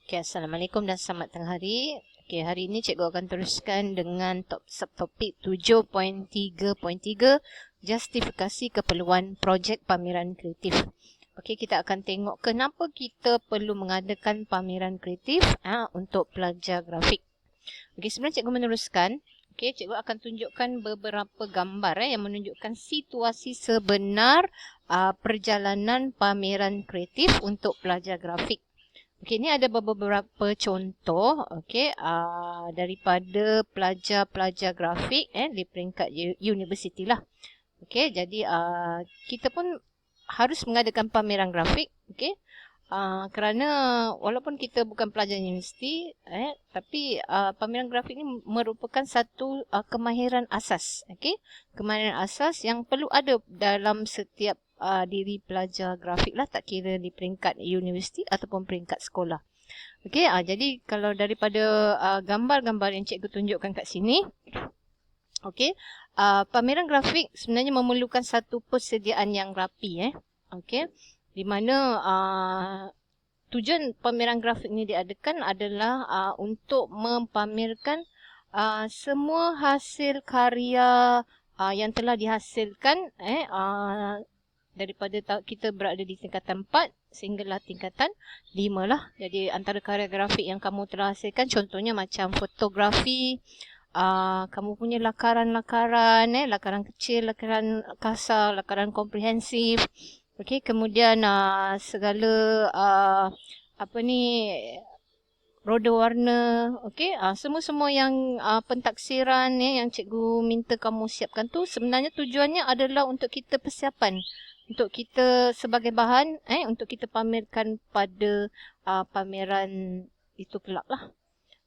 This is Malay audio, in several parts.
Okay, Assalamualaikum dan selamat tengah hari. Okay, hari ini cikgu akan teruskan dengan subtopik 7.3.3 justifikasi keperluan projek pameran kreatif. Okay, kita akan tengok kenapa kita perlu mengadakan pameran kreatif untuk pelajar grafik. Okay, sebelum cikgu meneruskan, okay, cikgu akan tunjukkan beberapa gambar yang menunjukkan situasi sebenar perjalanan pameran kreatif untuk pelajar grafik. Okey, ini ada beberapa contoh daripada pelajar-pelajar grafik di peringkat universiti lah. Okey, jadi kita pun harus mengadakan pameran grafik, okey. Kerana walaupun kita bukan pelajar universiti, tapi pameran grafik ini merupakan satu kemahiran asas, okey. Kemahiran asas yang perlu ada dalam setiap diri pelajar grafik lah, tak kira di peringkat universiti ataupun peringkat sekolah. Okey, jadi kalau daripada gambar-gambar yang cikgu tunjukkan kat sini, okey, pameran grafik sebenarnya memerlukan satu persediaan yang rapi, okey, di mana tujuan pameran grafik ini diadakan adalah untuk mempamerkan semua hasil karya yang telah dihasilkan daripada kita berada di tingkatan 4 sehinggalah tingkatan 5 lah. Jadi antara karya grafik yang kamu telah hasilkan, contohnya macam fotografi, kamu punya lakaran-lakaran, lakaran kecil, lakaran kasar, lakaran komprehensif. Okey, kemudian segala roda warna, okey, semua-semua yang pentaksiran yang cikgu minta kamu siapkan tu sebenarnya tujuannya adalah untuk kita persiapan, untuk kita sebagai bahan untuk kita pamerkan pada pameran itu kelak lah.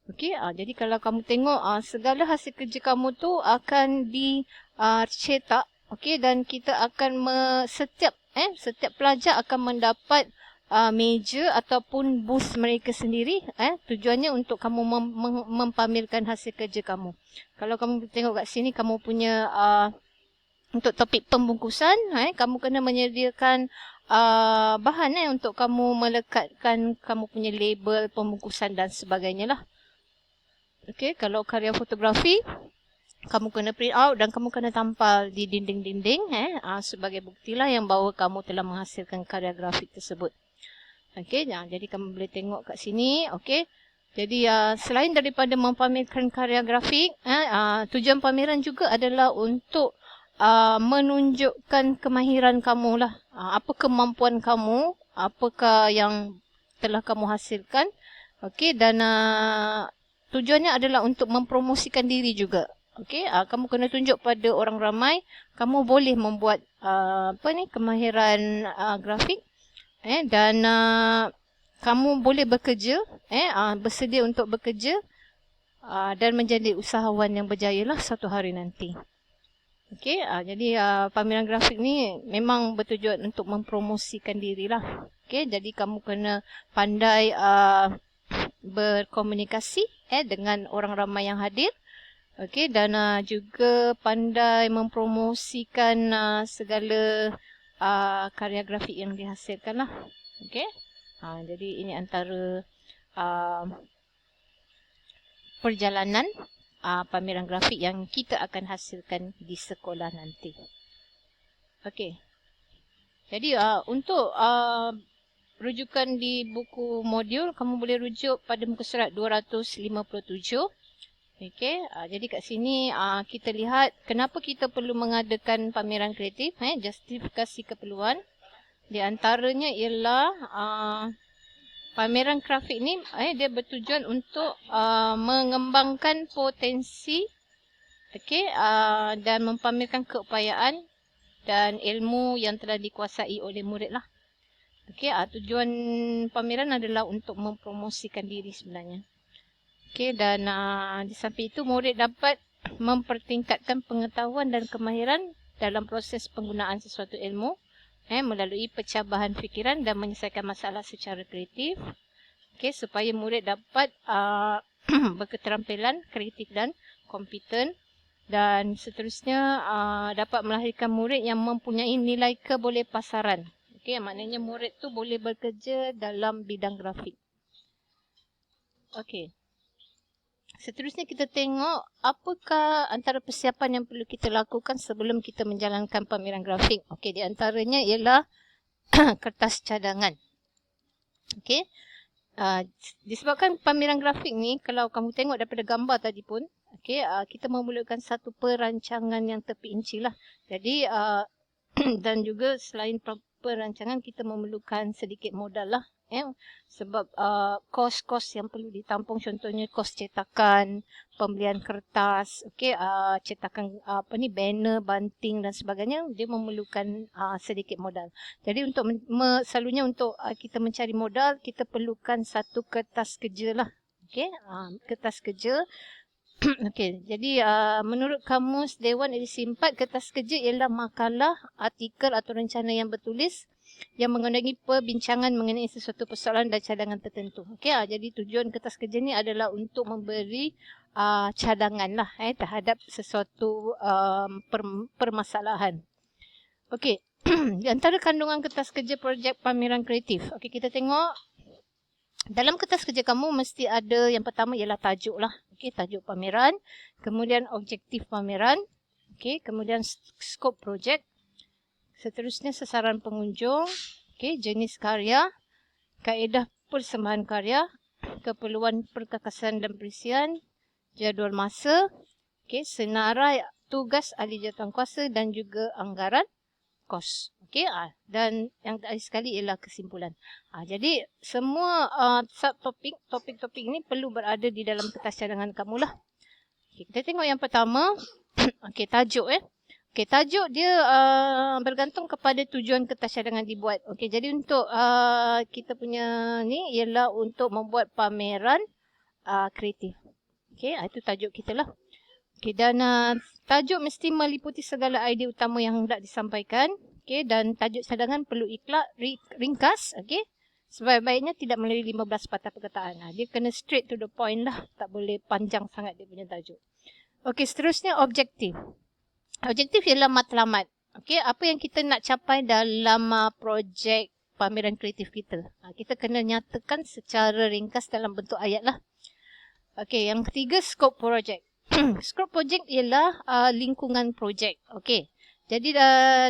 Okey, jadi kalau kamu tengok segala hasil kerja kamu tu akan dicetak, okey, dan kita akan setiap pelajar akan mendapat meja ataupun bus mereka sendiri, tujuannya untuk kamu mempamerkan hasil kerja kamu. Kalau kamu tengok kat sini, kamu punya untuk topik pembungkusan, kamu kena menyediakan bahan untuk kamu melekatkan kamu punya label pembungkusan dan sebagainya lah. Okey, kalau karya fotografi, kamu kena print out dan kamu kena tampal di dinding-dinding sebagai buktilah yang bahawa kamu telah menghasilkan karya grafik tersebut. Okey, jadi kamu boleh tengok kat sini, okey. Jadi selain daripada mempamerkan karya grafik, tujuan pameran juga adalah untuk menunjukkan kemahiran kamu lah. Apa kemampuan kamu, apakah yang telah kamu hasilkan. Okey, dan tujuannya adalah untuk mempromosikan diri juga. Okey, kamu kena tunjuk pada orang ramai kamu boleh membuat kemahiran grafik, dan kamu boleh bekerja, bersedia untuk bekerja dan menjadi usahawan yang berjaya lah suatu hari nanti. Okey, jadi pameran grafik ni memang bertujuan untuk mempromosikan diri lah. Okey, jadi kamu kena pandai berkomunikasi dengan orang ramai yang hadir. Okey, dan juga pandai mempromosikan segala karya grafik yang dihasilkan lah. Okey, jadi ini antara perjalanan pameran grafik yang kita akan hasilkan di sekolah nanti. Okey, jadi untuk rujukan di buku modul, kamu boleh rujuk pada muka surat 257. Okey, jadi kat sini kita lihat kenapa kita perlu mengadakan pameran kreatif, justifikasi keperluan. Di antaranya ialah pameran grafik ni dia bertujuan untuk mengembangkan potensi, okey, dan mempamerkan keupayaan dan ilmu yang telah dikuasai oleh murid lah. Okey, tujuan pameran adalah untuk mempromosikan diri sebenarnya. Okey, dan di samping itu murid dapat mempertingkatkan pengetahuan dan kemahiran dalam proses penggunaan sesuatu ilmu melalui pencabahan fikiran dan menyelesaikan masalah secara kreatif. Okey, supaya murid dapat berketerampilan kreatif dan kompeten, dan seterusnya dapat melahirkan murid yang mempunyai nilai kebolehpasaran. Okey, maknanya murid tu boleh bekerja dalam bidang grafik. Okey. Seterusnya kita tengok apakah antara persiapan yang perlu kita lakukan sebelum kita menjalankan pameran grafik. Okey, di antaranya ialah kertas cadangan. Okey. Disebabkan pameran grafik ni, kalau kamu tengok daripada gambar tadi pun, okey, kita memerlukan satu perancangan yang terperinci lah. Jadi dan juga selain perancangan, kita memerlukan sedikit modal lah. Sebab kos-kos yang perlu ditampung, contohnya kos cetakan, pembelian kertas, okey, cetakan banner, banting dan sebagainya, dia memerlukan sedikit modal. Jadi untuk selalunya untuk kita mencari modal, kita perlukan satu kertas kerja lah. Okey, kertas kerja. Okey, jadi menurut Kamus Dewan edisi 4, kertas kerja ialah makalah, artikel atau rencana yang bertulis yang mengandungi perbincangan mengenai sesuatu persoalan dan cadangan tertentu. Okey, jadi tujuan kertas kerja ni adalah untuk memberi cadangan lah terhadap sesuatu permasalahan. Okey, di antara kandungan kertas kerja projek pameran kreatif. Okey, kita tengok dalam kertas kerja kamu mesti ada, yang pertama ialah tajuk lah. Okey, tajuk pameran, kemudian objektif pameran, okey, kemudian skop projek, seterusnya sasaran pengunjung, okey, jenis karya, kaedah persembahan karya, keperluan perkakasan dan perisian, jadual masa, okey, senarai tugas ahli jawatankuasa dan juga anggaran kos. Okey, dan yang terakhir sekali ialah kesimpulan. Jadi semua topik-topik ini perlu berada di dalam kertas cadangan kamu lah. Okay, kita tengok yang pertama. Okey, tajuk Okey, tajuk dia bergantung kepada tujuan kertas cadangan dibuat. Okey, jadi untuk kita punya ni ialah untuk membuat pameran kreatif. Okey, itu tajuk kita lah. Okey, dan tajuk mesti meliputi segala idea utama yang hendak disampaikan. Okey, dan tajuk cadangan perlu ringkas. Okey, sebaik-baiknya tidak melampaui 15 patah perkataan. Dia kena straight to the point lah. Tak boleh panjang sangat dia punya tajuk. Okey, seterusnya objektif. Objektif ialah matlamat. Okey, apa yang kita nak capai dalam projek pameran kreatif kita. Kita kena nyatakan secara ringkas dalam bentuk ayat lah. Okey, yang ketiga, skop projek. Skop projek ialah lingkungan projek. Okey, jadi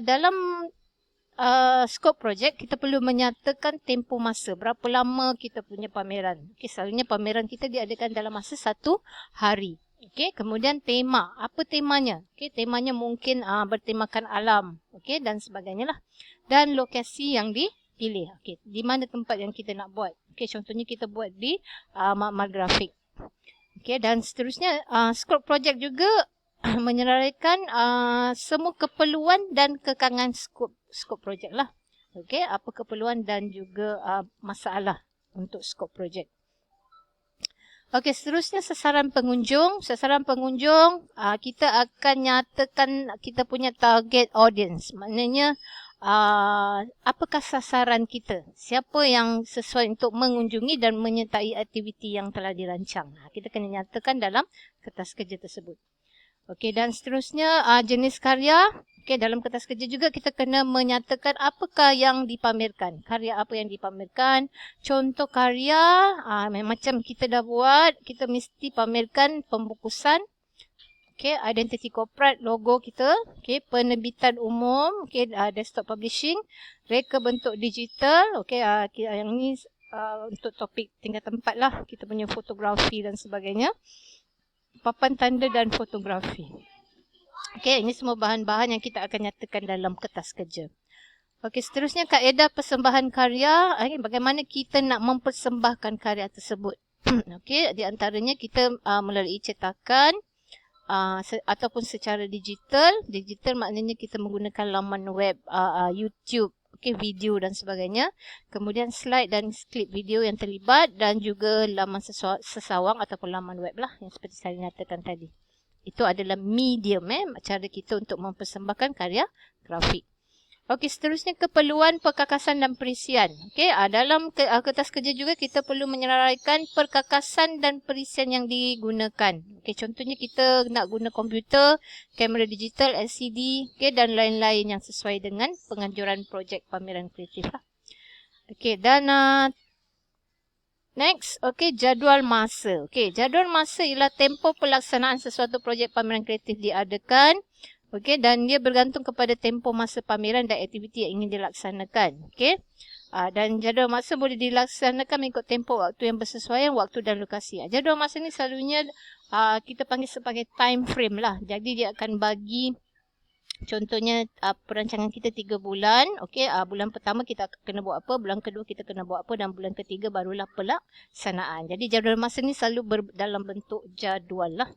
dalam skop projek kita perlu menyatakan tempoh masa, berapa lama kita punya pameran. Okey, selalunya pameran kita diadakan dalam masa 1 hari. Okey, kemudian tema, apa temanya? Okey, temanya mungkin bertemakan alam, okey, dan sebagainya lah. Dan lokasi yang dipilih. Okey, di mana tempat yang kita nak buat. Okey, contohnya kita buat di makmal grafik. Okey, dan seterusnya skop projek juga menyeraikan semua keperluan dan kekangan skop projek lah. Okey, apa keperluan dan juga masalah untuk skop projek. Okey, seterusnya sasaran pengunjung. Sasaran pengunjung, kita akan nyatakan kita punya target audience. Maknanya apakah sasaran kita? Siapa yang sesuai untuk mengunjungi dan menyertai aktiviti yang telah dirancang. Kita kena nyatakan dalam kertas kerja tersebut. Okey, dan seterusnya jenis karya. Okey, dalam kertas kerja juga kita kena menyatakan apakah yang dipamerkan. Karya apa yang dipamerkan. Contoh karya, macam kita dah buat, kita mesti pamerkan pembukusan. Okey, identity corporate, logo kita. Okey, penerbitan umum, okey, desktop publishing, reka bentuk digital. Okey, yang ni untuk topik tingkatan 4 lah. Kita punya fotografi dan sebagainya. Papan tanda dan fotografi. Okey, ini semua bahan-bahan yang kita akan nyatakan dalam kertas kerja. Okey, seterusnya kaedah persembahan karya. Bagaimana kita nak mempersembahkan karya tersebut. Okey, di antaranya kita melalui cetakan ataupun secara digital. Digital maknanya kita menggunakan laman web, YouTube, okey, video dan sebagainya. Kemudian slide dan klip video yang terlibat dan juga laman sesawang ataupun laman web lah yang seperti saya nyatakan tadi. Itu adalah medium cara kita untuk mempersembahkan karya grafik. Okey, seterusnya keperluan perkakasan dan perisian. Okey, dalam kertas kerja juga kita perlu menyeraikan perkakasan dan perisian yang digunakan. Okey, contohnya kita nak guna komputer, kamera digital, LCD, okey, dan lain-lain yang sesuai dengan penganjuran projek pameran kreatif lah. Okey, dan Next, okey, jadual masa. Okey, jadual masa ialah tempoh pelaksanaan sesuatu projek pameran kreatif diadakan. Okey, dan dia bergantung kepada tempoh masa pameran dan aktiviti yang ingin dilaksanakan. Okey. Dan jadual masa boleh dilaksanakan mengikut tempoh waktu yang bersesuaian waktu dan lokasi. Jadual masa ni selalunya kita panggil sebagai time frame lah. Jadi dia akan bagi contohnya perancangan kita 3 bulan. Okey, bulan pertama kita kena buat apa, bulan kedua kita kena buat apa dan bulan ketiga barulah pelaksanaan. Jadi jadual masa ni selalu dalam bentuk jadual lah.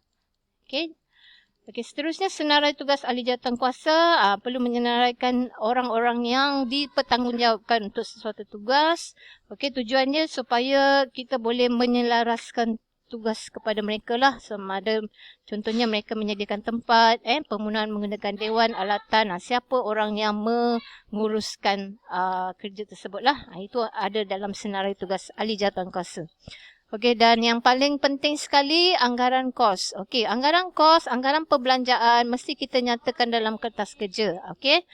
Okey. Okey, seterusnya senarai tugas ahli jawatankuasa perlu menyenaraikan orang-orang yang dipertanggungjawabkan untuk sesuatu tugas. Okey, tujuannya supaya kita boleh menyelaraskan tugas kepada mereka lah. Sama ada contohnya mereka menyediakan tempat, penggunaan menggunakan dewan, alatan, siapa orang yang menguruskan kerja tersebut lah. Itu ada dalam senarai tugas ahli jawatankuasa. Okey, dan yang paling penting sekali, anggaran kos. Okey, anggaran kos, anggaran perbelanjaan mesti kita nyatakan dalam kertas kerja. Okey,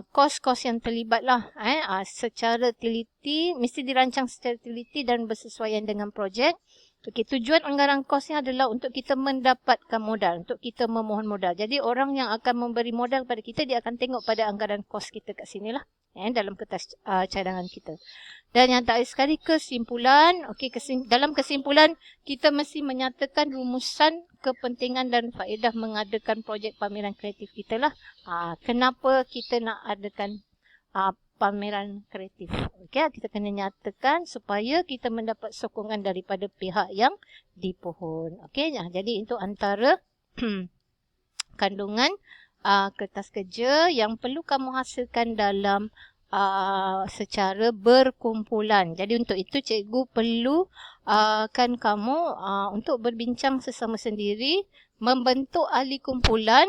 kos-kos yang terlibat lah. Secara teliti, mesti dirancang secara teliti dan bersesuaian dengan projek. Okey, tujuan anggaran kosnya adalah untuk kita mendapatkan modal, untuk kita memohon modal. Jadi orang yang akan memberi modal kepada kita, dia akan tengok pada anggaran kos kita kat sini lah. Dalam kertas cadangan kita. Dan yang terakhir sekali, kesimpulan. Okey, dalam kesimpulan, kita mesti menyatakan rumusan kepentingan dan faedah mengadakan projek pameran kreatif kita lah. Kenapa kita nak adakan pameran kreatif. Okey, kita kena nyatakan supaya kita mendapat sokongan daripada pihak yang dipohon. Okey, jadi itu antara kandungan kertas kerja yang perlu kamu hasilkan dalam secara berkumpulan. Jadi untuk itu cikgu perlu kan kamu untuk berbincang sesama sendiri, membentuk ahli kumpulan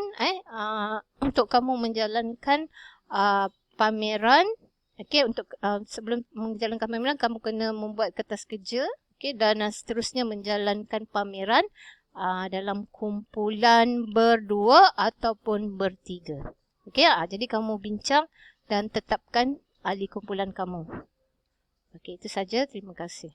untuk kamu menjalankan pameran. Okey, untuk sebelum menjalankan pameran kamu kena membuat kertas kerja, okey, dan seterusnya menjalankan pameran dalam kumpulan berdua ataupun bertiga. Okey, jadi kamu bincang dan tetapkan ahli kumpulan kamu. Okey, itu saja. Terima kasih.